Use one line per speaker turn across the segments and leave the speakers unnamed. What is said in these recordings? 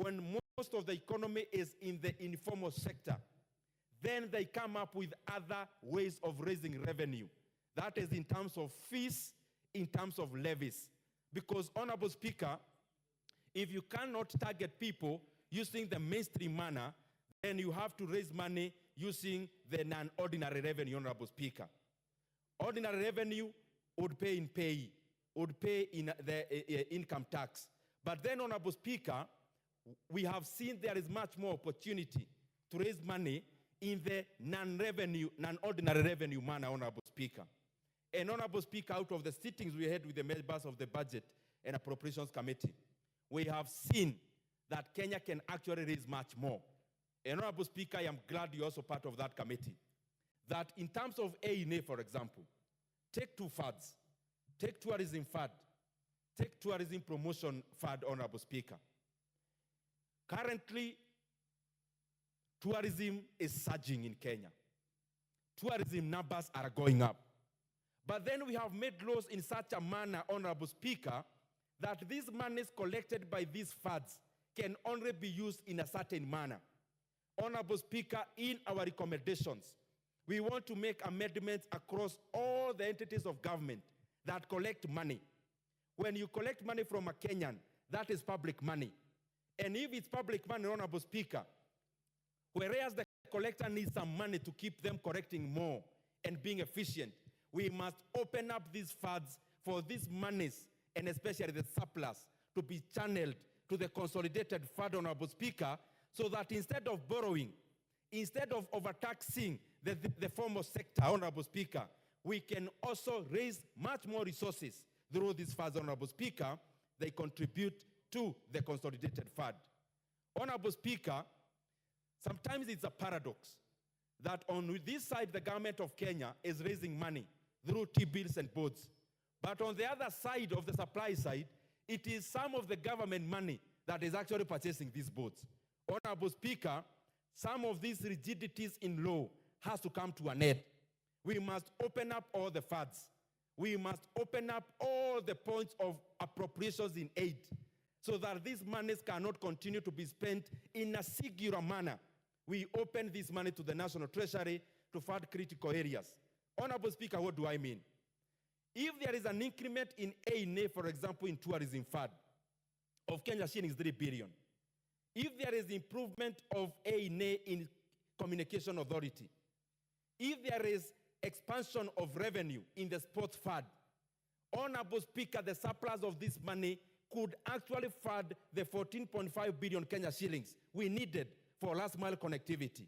when most of the economy is in the informal sector, then they come up with other ways of raising revenue. That is in terms of fees, in terms of levies. Because, Honorable Speaker, if you cannot target people using the mainstream manner, then you have to raise money using the non-ordinary revenue, Honorable Speaker. Ordinary revenue would pay in pay, would pay in the income tax. But then, Honorable Speaker, we have seen there is much more opportunity to raise money in the non-ordinary revenue manner, Honorable Speaker. And Honorable Speaker, out of the sittings we had with the members of the Budget and Appropriations Committee, we have seen that Kenya can actually raise much more. And Honorable Speaker, I am glad you're also part of that committee. That in terms of A&A, for example, take two FADs, take tourism FAD, take tourism promotion FAD, Honorable Speaker. Currently, tourism is surging in Kenya. Tourism numbers are going up. But then we have made laws in such a manner, Honorable Speaker, that these monies collected by these FADs can only be used in a certain manner. Honorable Speaker, in our recommendations, we want to make amendments across all the entities of government that collect money. When you collect money from a Kenyan, that is public money. And if it's public money, Honorable Speaker, whereas the collector needs some money to keep them collecting more and being efficient, we must open up these funds for these monies, and especially the surplus, to be channeled to the consolidated fund, Honorable Speaker, so that instead of borrowing, instead of overtaxing the formal sector, Honorable Speaker, we can also raise much more resources through these funds, Honorable Speaker. They contribute to the consolidated fund. Honorable Speaker, sometimes it's a paradox that on this side, the government of Kenya is raising money through T-bills and bonds. But on the other side of the supply side, it is some of the government money that is actually purchasing these bonds. Honorable Speaker, some of these rigidities in law has to come to an end. We must open up all the funds. We must open up all the points of appropriations in aid so that these monies cannot continue to be spent in a singular manner. We open this money to the National Treasury to fund critical areas. Honorable Speaker, what do I mean? If there is an increment in A&A, for example, in tourism fund of Kenya shillings 3 billion, if there is improvement of A&A in communication authority, if there is expansion of revenue in the sports fund, Honorable Speaker, the surplus of this money could actually fund the 14.5 billion Kenya shillings we needed for last mile connectivity.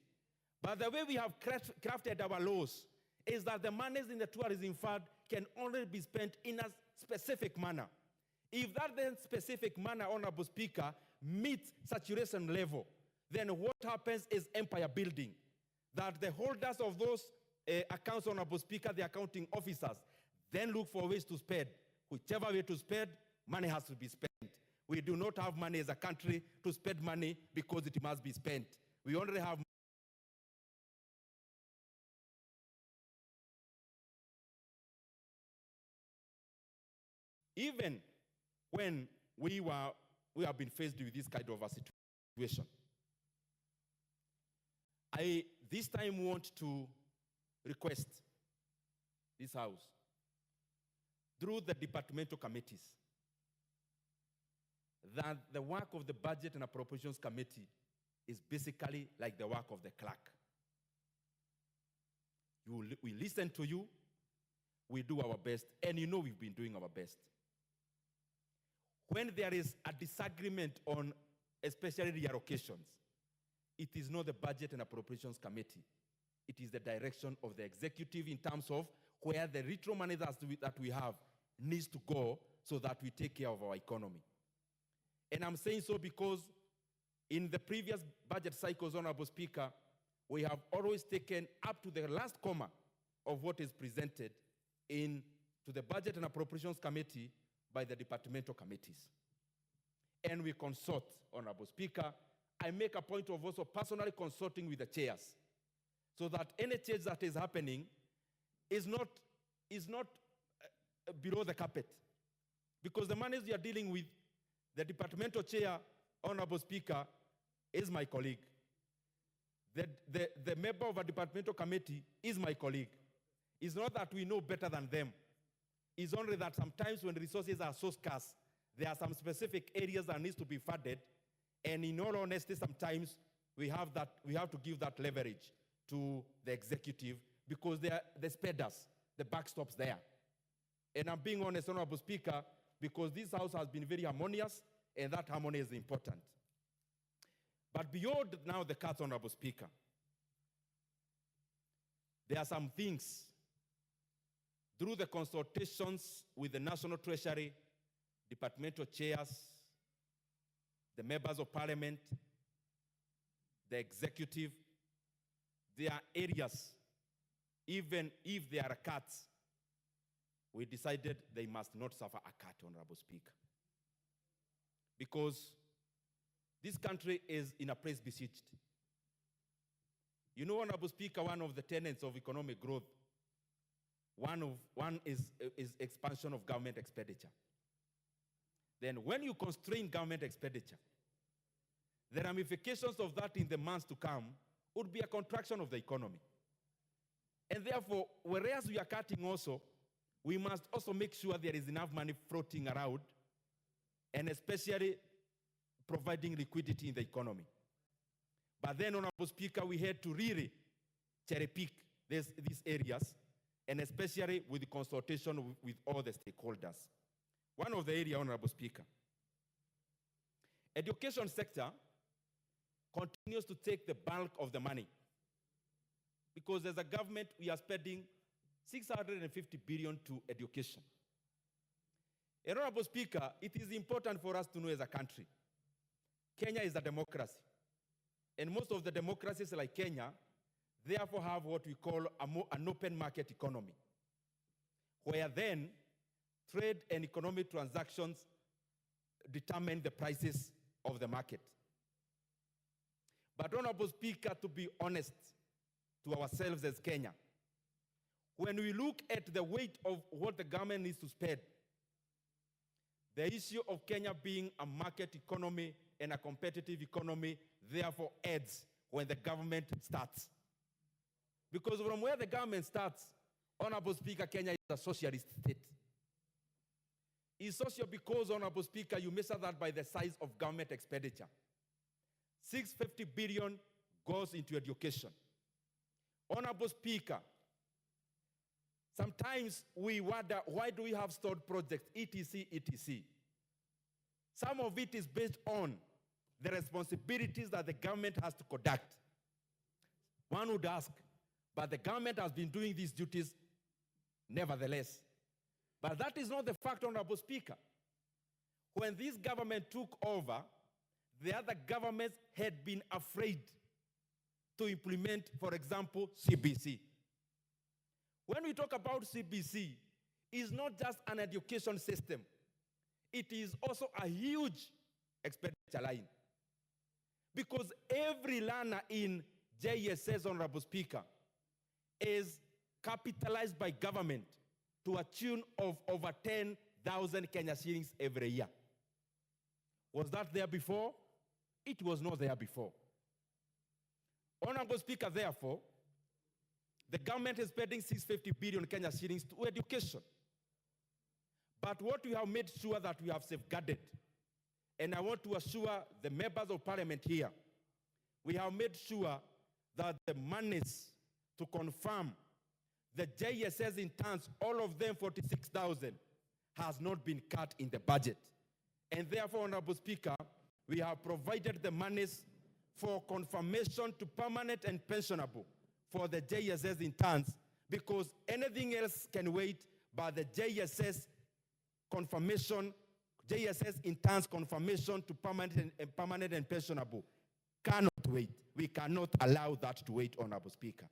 But the way we have crafted our laws is that the monies in the tourism fund can only be spent in a specific manner. If that then specific manner, Honorable Speaker, meets saturation level, then what happens is empire building. That the holders of those accounts, Honorable Speaker, the accounting officers, then look for ways to spend. Whichever way to spend, money has to be spent. We do not have money as a country to spend money because it must be spent. We only have even when we have been faced with this kind of a situation. I this time want to request this House, through the departmental committees, that the work of the Budget and Appropriations Committee is basically like the work of the clerk. We listen to you, we do our best, and you know we've been doing our best. When there is a disagreement on especially reallocations, it is not the Budget and Appropriations Committee. It is the direction of the executive in terms of where the retro money that we have needs to go so that we take care of our economy. And I'm saying so because in the previous budget cycles, Honorable Speaker, we have always taken up to the last comma of what is presented to the Budget and Appropriations Committee by the departmental committees. And we consult, Honorable Speaker. I make a point of also personally consulting with the chairs so that any change that is happening is not below the carpet. Because the monies you are dealing with, the departmental chair Honorable Speaker, is my colleague. The member of a departmental committee is my colleague. It's not that we know better than them. It's only that sometimes when resources are so scarce, there are some specific areas that needs to be funded, and in all honesty, sometimes we have to give that leverage to the executive because they spared us. The buck stops there. And I'm being honest, Honorable Speaker, because this House has been very harmonious, and that harmony is important. But beyond now the cuts, Honorable Speaker, there are some things through the consultations with the National Treasury, departmental chairs, the members of parliament, the executive, there are areas, even if there are cuts, we decided they must not suffer a cut, Honorable Speaker. Because this country is in a place besieged. You know, Honorable Speaker, one of the tenets of economic growth, one is expansion of government expenditure. Then when you constrain government expenditure, the ramifications of that in the months to come would be a contraction of the economy. And therefore, whereas we are cutting also, we must also make sure there is enough money floating around, and especially providing liquidity in the economy. But then, Honorable Speaker, we had to really cherry pick these areas, and especially with the consultation with all the stakeholders. One of the areas, Honorable Speaker, education sector continues to take the bulk of the money. Because as a government, we are spending 650 billion to education. Honorable Speaker, it is important for us to know as a country, Kenya is a democracy. And most of the democracies like Kenya, therefore have what we call an open market economy, where then trade and economic transactions determine the prices of the market. But Honorable Speaker, to be honest to ourselves as Kenya, when we look at the weight of what the government needs to spend, the issue of Kenya being a market economy and a competitive economy therefore adds when the government starts. Because from where the government starts, Honorable Speaker, Kenya is a socialist state. It's social because, Honorable Speaker, you measure that by the size of government expenditure. 650 billion goes into education. Honorable Speaker, sometimes we wonder, why do we have stored projects, etc., etc. Some of it is based on the responsibilities that the government has to conduct. One would ask, but the government has been doing these duties nevertheless. But that is not the fact, Honorable Speaker. When this government took over, the other governments had been afraid to implement, for example, CBC. When we talk about CBC, it's not just an education system. It is also a huge expenditure line. Because every learner in JSS, Honorable Speaker, is capitalized by government to a tune of over 10,000 Kenya shillings every year. Was that there before? It was not there before. Honorable Speaker, therefore, the government is spending 650 billion Kenya shillings to education. But what we have made sure that we have safeguarded, and I want to assure the members of parliament here, we have made sure that the monies to confirm the JSS interns, all of them 46,000, has not been cut in the budget. And therefore, Honorable Speaker, we have provided the monies for confirmation to permanent and pensionable for the JSS interns, because anything else can wait, but the JSS confirmation, JSS interns confirmation to permanent and pensionable cannot wait. We cannot allow that to wait, Honorable Speaker.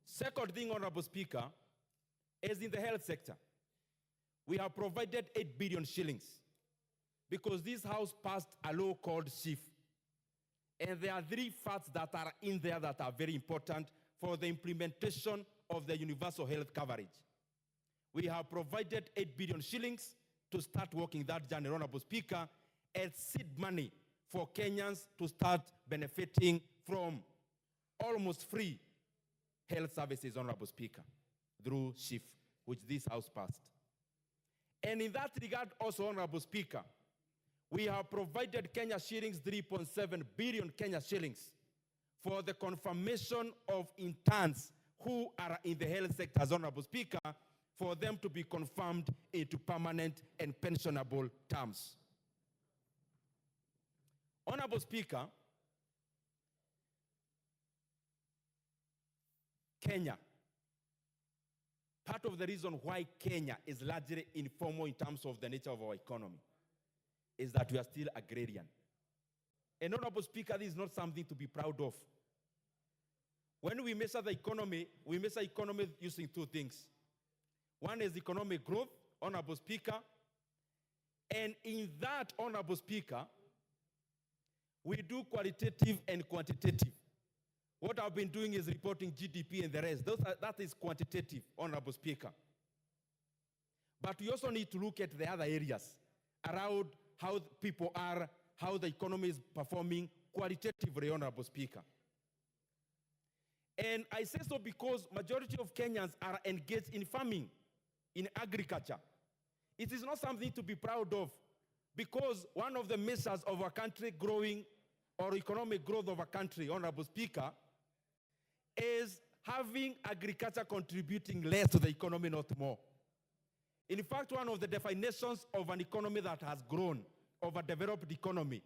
Second thing, Honorable Speaker, is in the health sector. We have provided 8 billion shillings because this House passed a law called SHIF. And there are 3 facts that are in there that are very important for the implementation of the universal health coverage. We have provided 8 billion shillings to start working that journey, Honorable Speaker, as seed money for Kenyans to start benefiting from almost free health services, Honorable Speaker, through SHIF, which this House passed. And in that regard also, Honorable Speaker, we have provided Kenya shillings, 3.7 billion Kenya shillings, for the confirmation of interns who are in the health sector, Honorable Speaker, for them to be confirmed into permanent and pensionable terms. Honorable Speaker, Kenya, part of the reason why Kenya is largely informal in terms of the nature of our economy is that we are still agrarian. And Honorable Speaker, this is not something to be proud of. When we measure the economy, we measure economy using two things. One is economic growth, Honorable Speaker, and in that, Honorable Speaker, we do qualitative and quantitative. What I've been doing is reporting GDP and the rest. That is quantitative, Honorable Speaker. But we also need to look at the other areas around how people are, how the economy is performing qualitatively, Honorable Speaker. And I say so because majority of Kenyans are engaged in farming, in agriculture. It is not something to be proud of because one of the measures of our country growing or economic growth of a country, Honorable Speaker, is having agriculture contributing less to the economy, not more. In fact, one of the definitions of an economy that has grown, of a developed economy,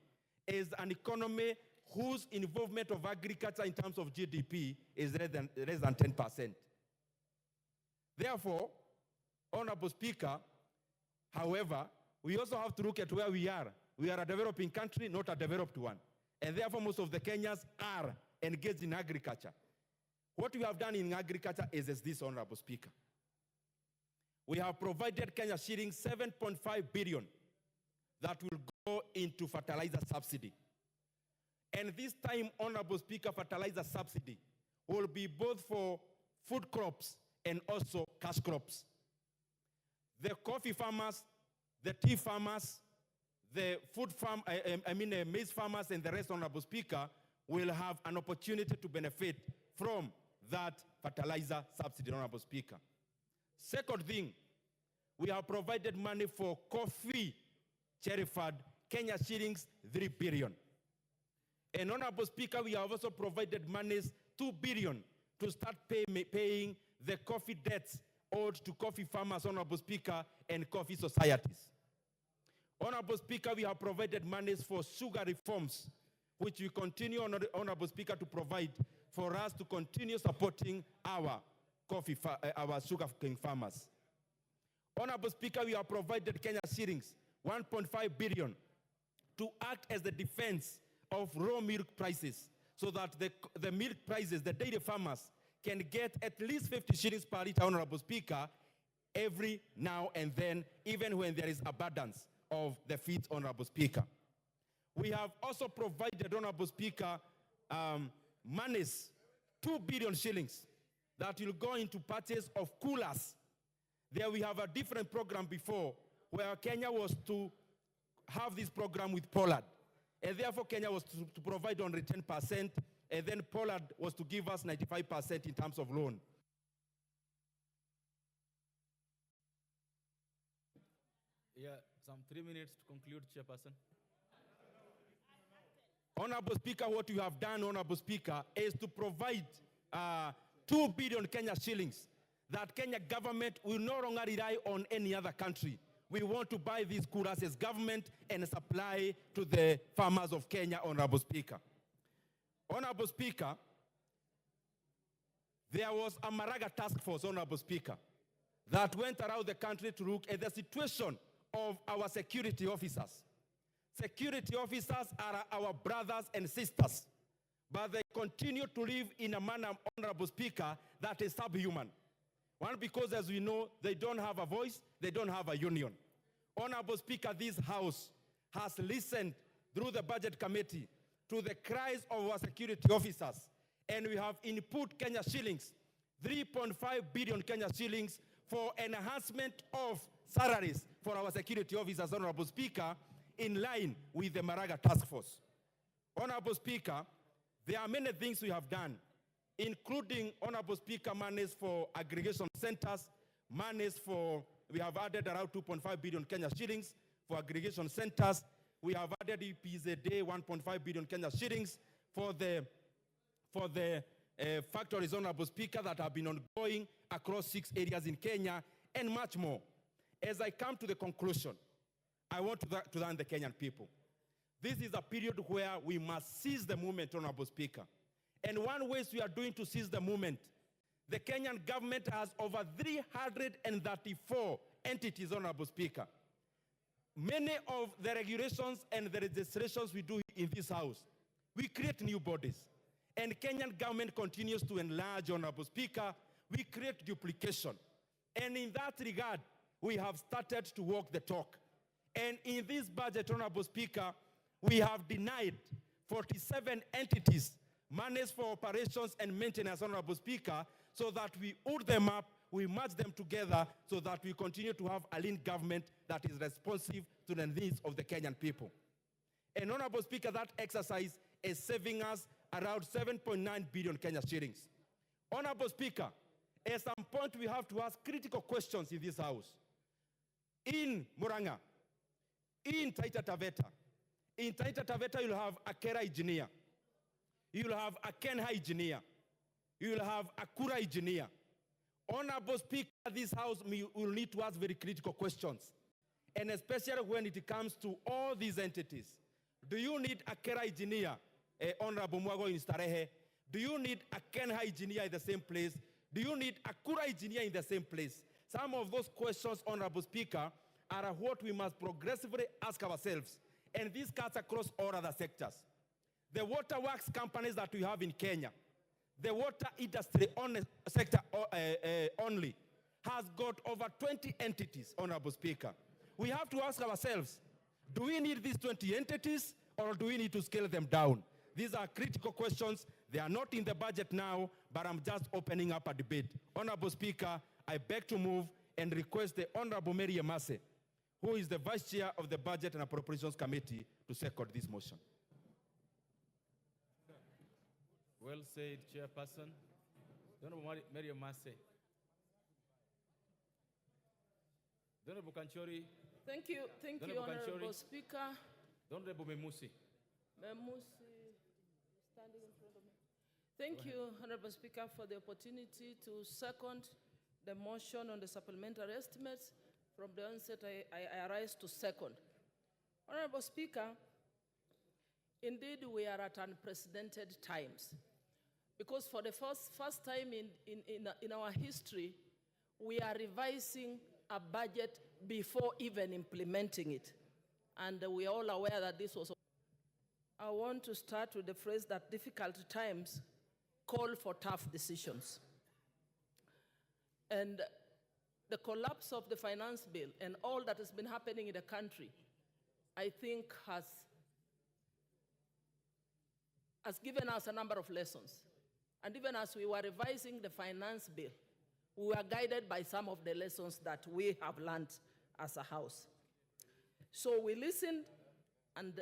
is an economy whose involvement of agriculture in terms of GDP is less than 10%. Therefore, Honorable Speaker, however, we also have to look at where we are. We are a developing country, not a developed one. And therefore, most of the Kenyans are engaged in agriculture. What we have done in agriculture is this, Honorable Speaker. We have provided Kenya shillings 7.5 billion that will go into fertilizer subsidy. And this time, Honorable Speaker, fertilizer subsidy will be both for food crops and also cash crops. The coffee farmers, the tea farmers, the maize farmers and the rest, Honorable Speaker, will have an opportunity to benefit from that fertilizer subsidy, Honorable Speaker. Second thing, we have provided money for coffee cherry-fed, Kenya shillings 3 billion. And Honorable Speaker, we have also provided monies 2 billion to start paying the coffee debts owed to coffee farmers, Honorable Speaker, and coffee societies. Honorable Speaker, we have provided monies for sugar reforms, which we continue, Honorable Speaker, to provide for us to continue supporting our sugar-cane farmers. Honorable Speaker, we have provided Kenya shillings 1.5 billion to act as the defense of raw milk prices so that the milk prices, the dairy farmers, can get at least 50 shillings per liter, Honorable Speaker, every now and then, even when there is abundance of the feed, Honorable Speaker. We have also provided, Honorable Speaker, monies, 2 billion shillings, that will go into purchase of coolers. There we have a different program before, where Kenya was to have this program with Pollard. And therefore, Kenya was to provide only 10%, and then Pollard was to give us 95% in terms of loan.
Yeah, some 3 minutes to conclude, Chairperson.
Honorable Speaker, what you have done, Honorable Speaker, is to provide 2 billion Kenya shillings that Kenya government will no longer rely on any other country. We want to buy these coolers as government and supply to the farmers of Kenya, Honorable Speaker. Honorable Speaker, there was a Maraga task force, Honorable Speaker, that went around the country to look at the situation of our security officers. Security officers are our brothers and sisters, but they continue to live in a manner, Honorable Speaker, that is subhuman. One, because as we know, they don't have a voice, they don't have a union. Honorable Speaker, this House has listened through the Budget Committee to the cries of our security officers, and we have input Kenya shillings, 3.5 billion Kenya shillings for enhancement of salaries for our security officers, Honorable Speaker, in line with the Maraga Task Force. Honorable Speaker, there are many things we have done, including, Honorable Speaker, monies for aggregation centers, monies for, we have added around 2.5 billion Kenya shillings for aggregation centers. We have added EPZD 1.5 billion Kenya shillings for the factories, Honorable Speaker, that have been ongoing across 6 areas in Kenya, and much more. As I come to the conclusion, I want to thank the Kenyan people. This is a period where we must seize the moment, Honorable Speaker. And one way we are doing to seize the moment, the Kenyan government has over 334 entities, Honorable Speaker. Many of the regulations and the registrations we do in this house, we create new bodies. And Kenyan government continues to enlarge, Honorable Speaker. We create duplication. And in that regard, we have started to walk the talk. And in this budget, Honorable Speaker, we have denied 47 entities monies for operations and maintenance, Honorable Speaker, so that we hood them up, we merge them together, so that we continue to have a lean government that is responsive to the needs of the Kenyan people. And Honorable Speaker, that exercise is saving us around 7.9 billion Kenya shillings. Honorable Speaker, at some point we have to ask critical questions in this house. In Muranga, in Taita Taveta, you'll have a Kera engineer. You'll have a Kenha engineer. You'll have a Kura engineer. Honorable Speaker, this house will need to ask very critical questions. And especially when it comes to all these entities. Do you need a Kera engineer, Honorable Mwago in Starehe? Do you need a Kenha engineer in the same place? Do you need a Kura engineer in the same place? Some of those questions, Honorable Speaker, are what we must progressively ask ourselves. And this cuts across all other sectors. The waterworks companies that we have in Kenya, the water industry sector only, has got over 20 entities, Honorable Speaker. We have to ask ourselves, do we need these 20 entities, or do we need to scale them down? These are critical questions. They are not in the budget now, but I'm just opening up a debate. Honorable Speaker, I beg to move and request the Honorable Mary Emase, who is the Vice Chair of the Budget and Appropriations Committee, to second this motion.
Well said, Chairperson. The Honorable Mary Emase. The Honorable Kanchori.
Thank you, Honorable Speaker.
The Honorable Memusi.
Memusi, standing in front of me. Thank you, Honorable Speaker, for the opportunity to second the motion on the supplementary estimates. From the onset, I rise to second. Honorable Speaker, indeed we are at unprecedented times, because for the first time in our history, we are revising a budget before even implementing it. And we are all aware that this was. I want to start with the phrase that difficult times call for tough decisions. And the collapse of the finance bill and all that has been happening in the country, I think has given us a number of lessons. And even as we were revising the finance bill, we were guided by some of the lessons that we have learned as a house. So we listened, and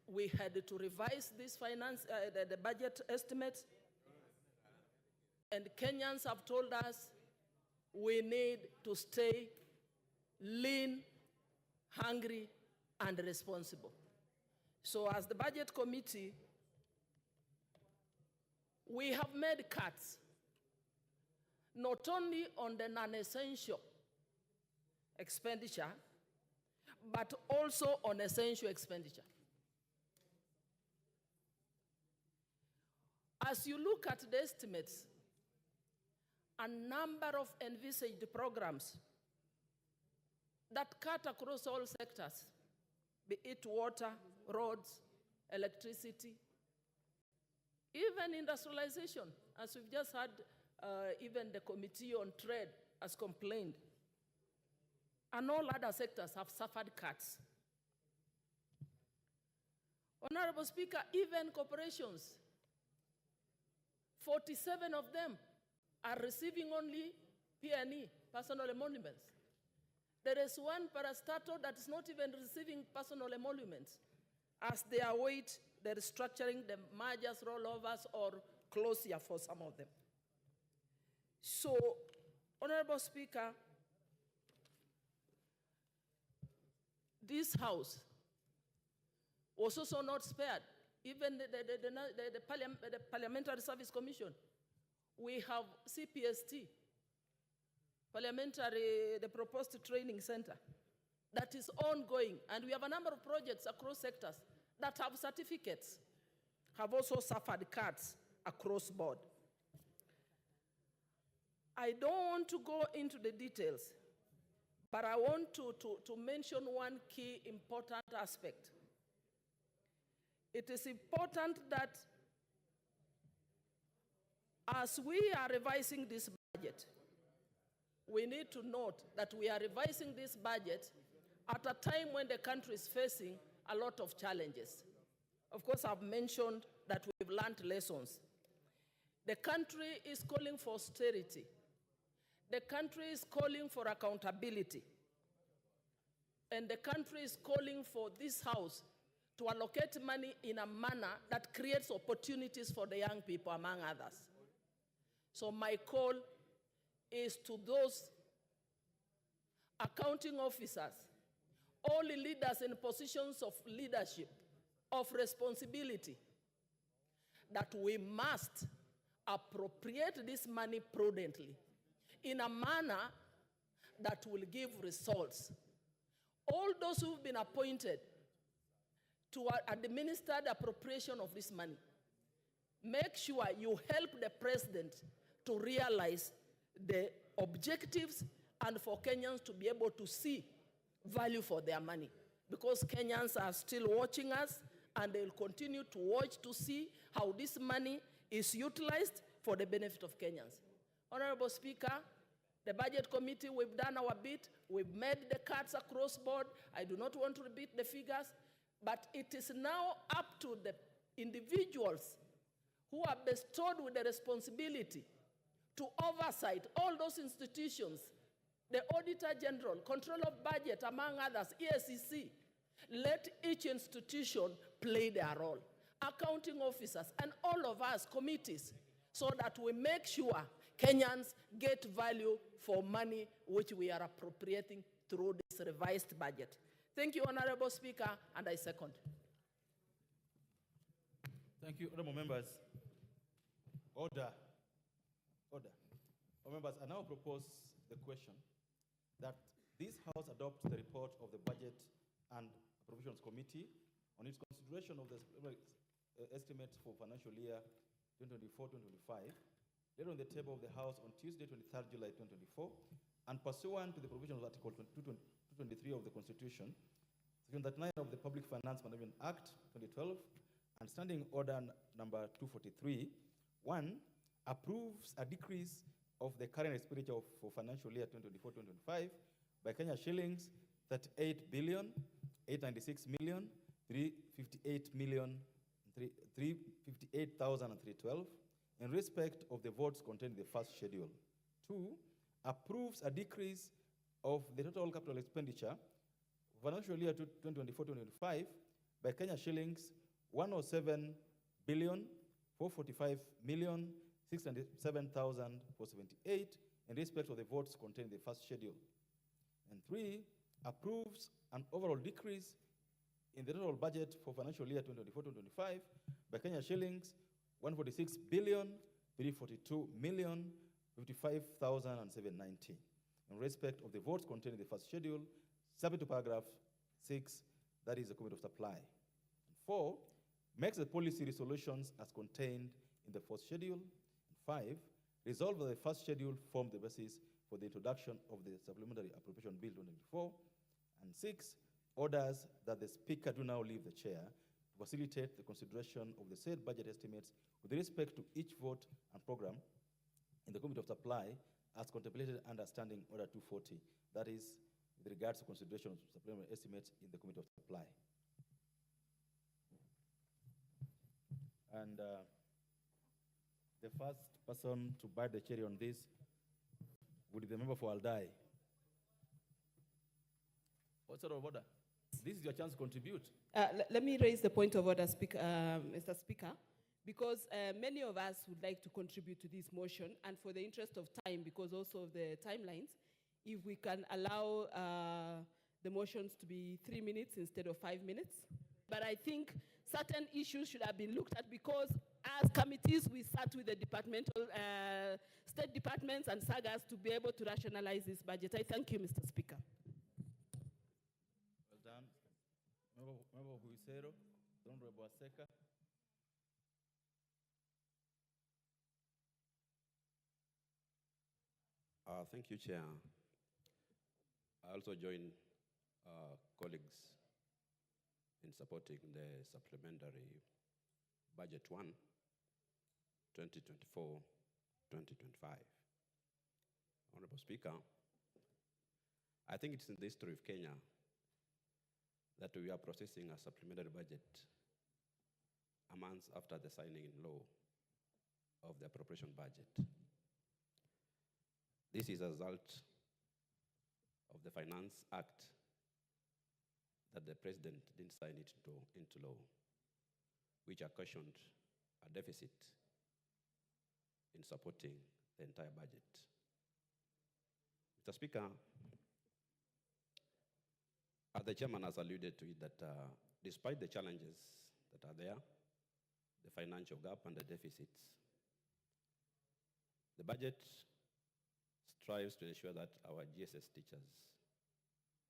we had to revise this the budget estimates. And Kenyans have told us we need to stay lean, hungry, and responsible. So as the budget committee, we have made cuts, not only on the non-essential expenditure, but also on essential expenditure. As you look at the estimates, a number of envisaged programs that cut across all sectors, be it water, roads, electricity, even industrialization, as we've just had, even the Committee on Trade has complained, and all other sectors have suffered cuts. Honorable Speaker, even corporations, 47 of them are receiving only P&E, personal emoluments. There is one parastatal that is not even receiving personal emoluments as they await the restructuring, the mergers, rollovers, or closure for some of them. So, Honorable Speaker, this House was also not spared. Even the Parliamentary Service Commission, we have CPST, the Proposed Training Center, that is ongoing. And we have a number of projects across sectors that have certificates, have also suffered cuts across board. I don't want to go into the details, but I want to mention one key important aspect. It is important that as we are revising this budget, we need to note that we are revising this budget at a time when the country is facing a lot of challenges. Of course, I've mentioned that we've learned lessons. The country is calling for austerity. The country is calling for accountability. And the country is calling for this House to allocate money in a manner that creates opportunities for the young people, among others. So my call is to those accounting officers, all leaders in positions of leadership, of responsibility, that we must appropriate this money prudently in a manner that will give results. All those who've been appointed to administer the appropriation of this money, make sure you help the president to realize the objectives and for Kenyans to be able to see value for their money. Because Kenyans are still watching us and they'll continue to watch to see how this money is utilized for the benefit of Kenyans. Honorable Speaker, the Budget Committee, we've done our bit. We've made the cuts across board. I do not want to repeat the figures, but it is now up to the individuals who are bestowed with the responsibility to oversight all those institutions, the Auditor General, Control of Budget, among others, ESCC. Let each institution play their role. Accounting officers and all of us, committees, so that we make sure Kenyans get value for money which we are appropriating through this revised budget. Thank you, Honorable Speaker, and I second.
Thank you, honorable members. Order. Order. Honorable members, I now propose the question that this House adopts the report of the Budget and Appropriations Committee on its consideration of the estimates for financial year 2024-2025, laid on the table of the House on Tuesday, 23rd July 2024, and pursuant to the provisions of Article 223 of the Constitution, Section 39 of the Public Finance Management Act 2012, and Standing Order number 243, 1, approves a decrease of the current expenditure for financial year 2024-2025 by Kenya shillings 38,896,358,312 in respect of the votes contained in the first schedule. 2, approves a decrease of the total capital expenditure for financial year 2024-2025 by Kenya shillings 107,445,607,478 in respect of the votes contained in the first schedule. And 3, approves an overall decrease in the total budget for financial year 2024-2025 by Kenya shillings 146,342,055,790 in respect of the votes contained in the first schedule, subject to paragraph 6, that is the Committee of Supply. 4, makes the policy resolutions as contained in the fourth schedule. 5, resolve that the first schedule form the basis for the introduction of the Supplementary Appropriation Bill 2024. And 6, orders that the Speaker do now leave the chair to facilitate the consideration of the said budget estimates with respect to each vote and program in the Committee of Supply as contemplated under Standing Order 240. That is, with regards to consideration of supplementary estimates in the Committee of Supply. And the first person to bite the cherry on this would be the member for Aldai. What's out of order? This is your chance to contribute.
Let me raise the point of order, Mr. Speaker, because many of us would like to contribute to this motion, and for the interest of time, because also of the timelines, if we can allow the motions to be 3 minutes instead of 5 minutes. But I think certain issues should have been looked at, because as committees, we sat with the departmental, state departments and sagas to be able to rationalize this budget. I thank you, Mr. Speaker.
Well done. Member Huisero, Honorable Aseka.
Thank you, Chair. I also join colleagues in supporting the supplementary Budget 1, 2024-2025. Honorable Speaker, I think it's in the history of Kenya that we are processing a supplementary budget a month after the signing in law of the appropriation budget. This is a result of the Finance Act that the President didn't sign it into law, which occasioned a deficit in supporting the entire budget. Mr. Speaker, the chairman has alluded to it that despite the challenges that are there, the financial gap and the deficits, the budget strives to ensure that our GSS teachers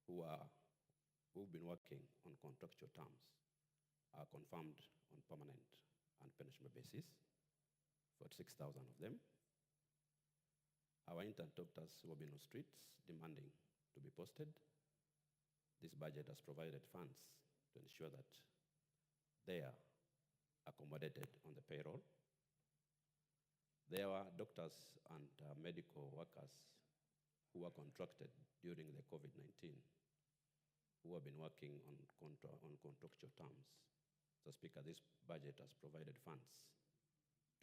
who've been working on contractual terms are confirmed on permanent and pensionable basis, 46,000 of them. Our intern doctors who have been on streets demanding to be posted. This budget has provided funds to ensure that they are accommodated on the payroll. There are doctors and medical workers who were contracted during the COVID-19 who have been working on contractual terms. So, Speaker, this budget has provided funds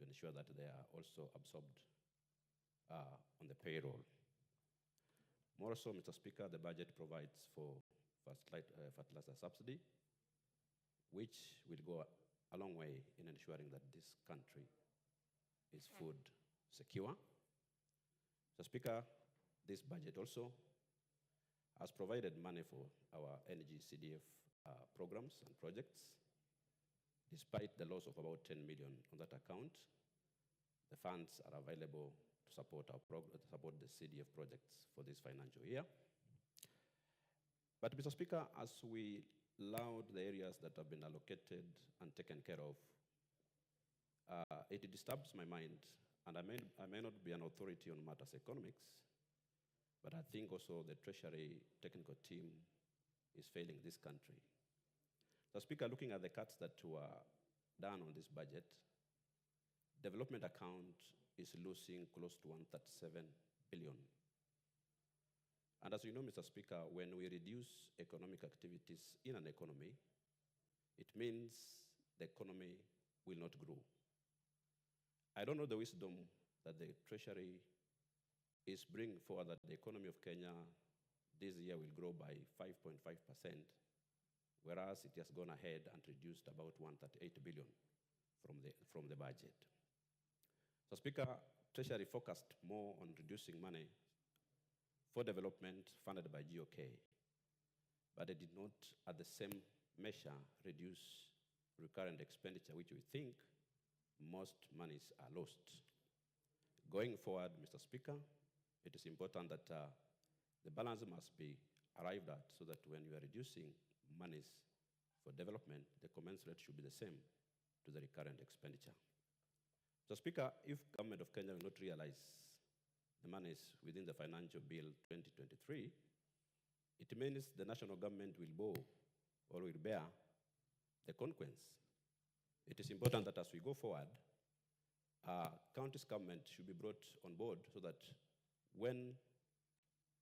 to ensure that they are also absorbed on the payroll. More so, Mr. Speaker, the budget provides for fertilizer subsidy, which will go a long way in ensuring that this country is food secure. So, Speaker, this budget also has provided money for our energy CDF programs and projects. Despite the loss of about 10 million on that account, the funds are available to support the CDF projects for this financial year. But, Mr. Speaker, as we load the areas that have been allocated and taken care of, it disturbs my mind, and I may not be an authority on matters economics, but I think also the Treasury technical team is failing this country. So, Speaker, looking at the cuts that were done on this budget, development account is losing close to 137 billion. And as you know, Mr. Speaker, when we reduce economic activities in an economy, it means the economy will not grow. I don't know the wisdom that the Treasury is bringing forward that the economy of Kenya this year will grow by 5.5%, whereas it has gone ahead and reduced about 138 billion from the budget. So, Speaker, Treasury focused more on reducing money for development funded by GOK, but it did not, at the same measure, reduce recurrent expenditure, which we think most monies are lost. Going forward, Mr. Speaker, it is important that the balance must be arrived at so that when you are reducing monies for development, the commensurate should be the same to the recurrent expenditure. So, Speaker, if Government of Kenya will not realize the monies within the financial bill 2023, it means the national government will bear the consequence. It is important that as we go forward, county's government should be brought on board so that when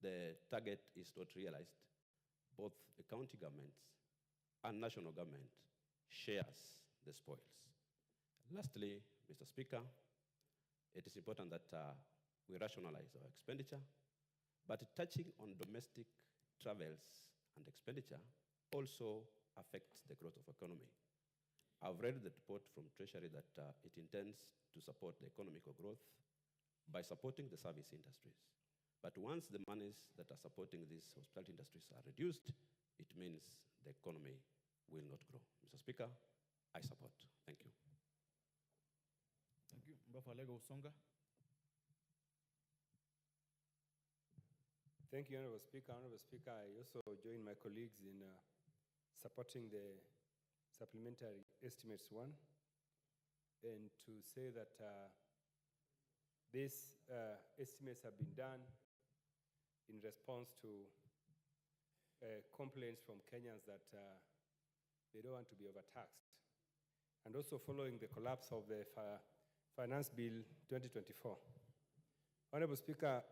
the target is not realized, both the county governments and national government shares the spoils. Lastly, Mr. Speaker, it is important that we rationalize our expenditure, but touching on domestic travels and expenditure also affects the growth of economy. I've read the report from Treasury that it intends to support the economic growth by supporting the service industries. But once the monies that are supporting these hospitality industries are reduced, it means the economy will not grow. Mr. Speaker, I support. Thank you.
Thank you. Mbafalego Usonga.
Thank you, Honorable Speaker. Honorable Speaker, I also join my colleagues in supporting the supplementary estimates one, and to say that these estimates have been done in response to complaints from Kenyans that they don't want to be overtaxed, and also following the collapse of the Finance Bill 2024. Honorable Speaker,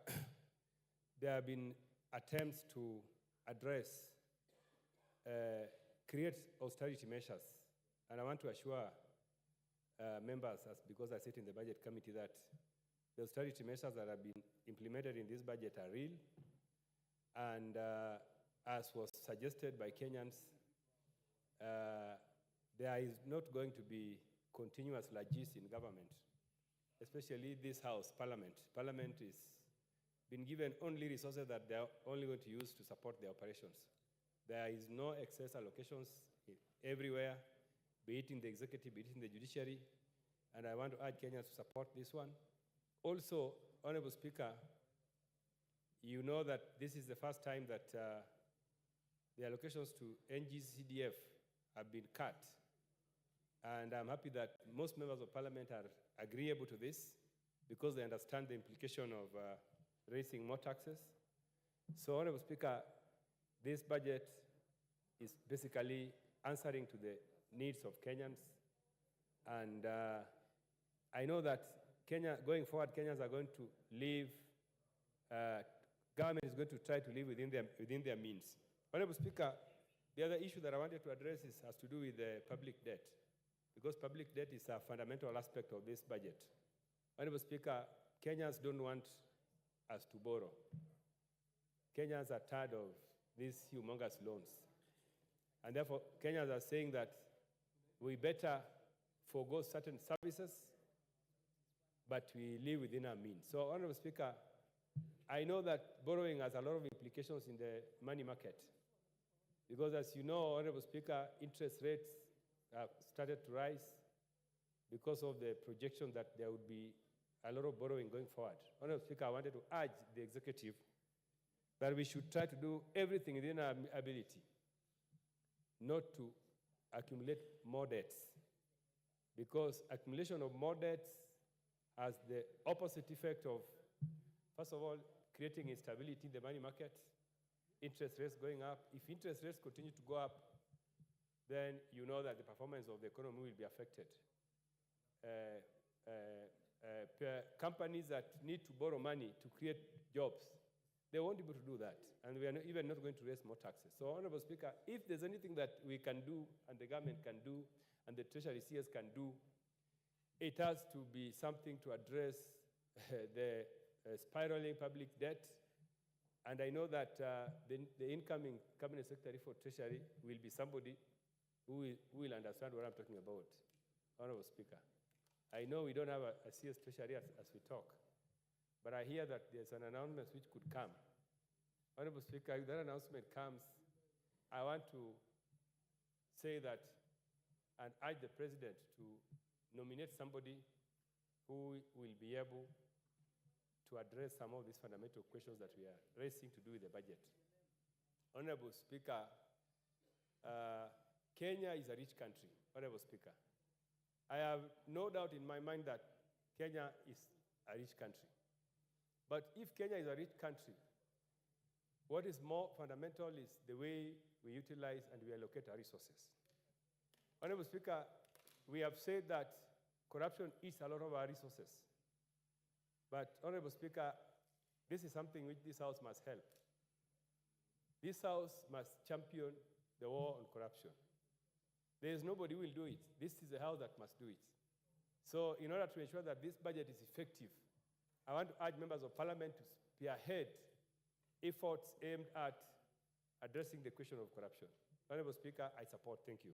there have been attempts to address, create austerity measures, and I want to assure members, because I sit in the Budget Committee, that the austerity measures that have been implemented in this budget are real, and as was suggested by Kenyans, there is not going to be continuous largesse in government, especially this House, Parliament. Parliament is been given only resources that they are only going to use to support their operations. There is no excess allocations everywhere, be it in the executive, be it in the judiciary, and I want to urge Kenyans to support this one. Also, Honorable Speaker, you know that this is the first time that the allocations to NGCDF have been cut, and I'm happy that most members of Parliament are agreeable to this because they understand the implication of raising more taxes. So, Honorable Speaker, this budget is basically answering to the needs of Kenyans. And I know that going forward, Kenyans are going to live, government is going to try to live within their means. Honorable Speaker, the other issue that I wanted to address has to do with the public debt, because public debt is a fundamental aspect of this budget. Honorable Speaker, Kenyans don't want us to borrow. Kenyans are tired of these humongous loans. And therefore, Kenyans are saying that we better forego certain services, but we live within our means. So, Honorable Speaker, I know that borrowing has a lot of implications in the money market, because as you know, Honorable Speaker, interest rates have started to rise because of the projection that there would be a lot of borrowing going forward. Honorable Speaker, I wanted to urge the executive that we should try to do everything within our ability not to accumulate more debts, because accumulation of more debts has the opposite effect of, first of all, creating instability in the money market, interest rates going up. If interest rates continue to go up, then you know that the performance of the economy will be affected. Companies that need to borrow money to create jobs, they won't be able to do that, and we are even not going to raise more taxes. So, Honorable Speaker, if there's anything that we can do, and the government can do, and the Treasury CS can do, it has to be something to address the spiraling public debt. And I know that the incoming Cabinet Secretary for Treasury will be somebody who will understand what I'm talking about. Honorable Speaker, I know we don't have a CS Treasury as we talk, but I hear that there's an announcement which could come. Honorable Speaker, if that announcement comes, I want to say that and urge the President to nominate somebody who will be able to address some of these fundamental questions that we are raising to do with the budget. Honorable Speaker, Kenya is a rich country. Honorable Speaker, I have no doubt in my mind that Kenya is a rich country. But if Kenya is a rich country, what is more fundamental is the way we utilize and we allocate our resources. Honorable Speaker, we have said that corruption eats a lot of our resources. But, Honorable Speaker, this is something which this House must help. This House must champion the war on corruption. There is nobody who will do it. This is the House that must do it. So, in order to ensure that this budget is effective, I want to urge members of Parliament to spearhead efforts aimed at addressing the question of corruption. Honorable Speaker, I support. Thank you.